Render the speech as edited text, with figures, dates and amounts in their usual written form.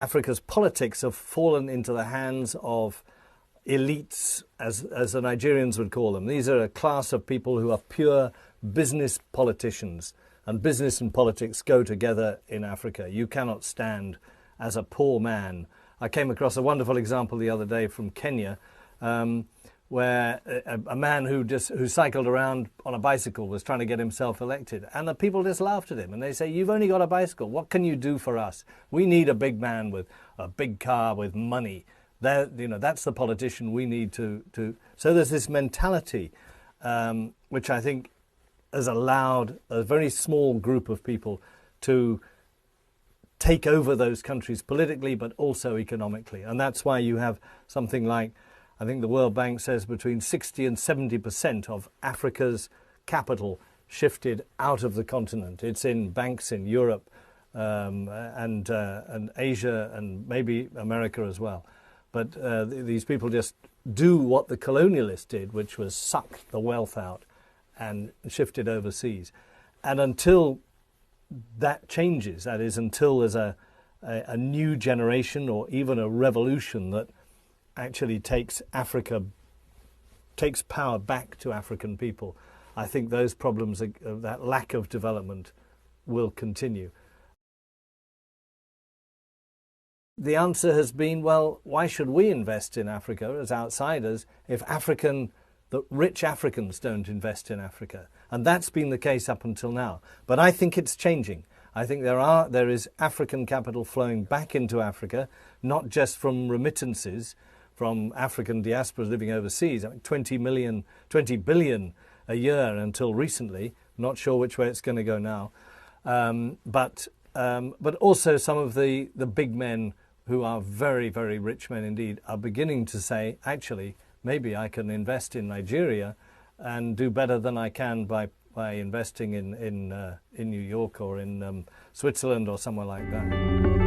Africa's politics have fallen into the hands of elites, as the Nigerians would call them. These are a class of people who are pure business politicians, and business and politics go together in Africa. You cannot stand as a poor man. I came across a wonderful example the other day from Kenya, where a man who cycled around on a bicycle was trying to get himself elected, and the people just laughed at him, and they say, "You've only got a bicycle. What can you do for us? We need a big man with a big car with money. That's the politician we need to." So there's this mentality, which I think has allowed a very small group of people to take over those countries politically, but also economically. And that's why you have something like, I think the World Bank says, between 60 and 70% of Africa's capital shifted out of the continent. It's in banks in Europe and Asia and maybe America as well. But these people just do what the colonialists did, which was suck the wealth out and shift it overseas. And until that changes, that is, until there's a new generation or even a revolution that actually takes power back to African people, I think those problems, that lack of development, will continue. The answer has been, well, why should we invest in Africa as outsiders if the rich Africans don't invest in Africa? And that's been the case up until now. But I think it's changing. I think there is African capital flowing back into Africa, not just from remittances from African diasporas living overseas. I mean, 20 billion a year until recently. Not sure which way it's going to go now. But also some of the big men who are very, very rich men indeed are beginning to say, actually, maybe I can invest in Nigeria and do better than I can by investing in New York or in Switzerland or somewhere like that.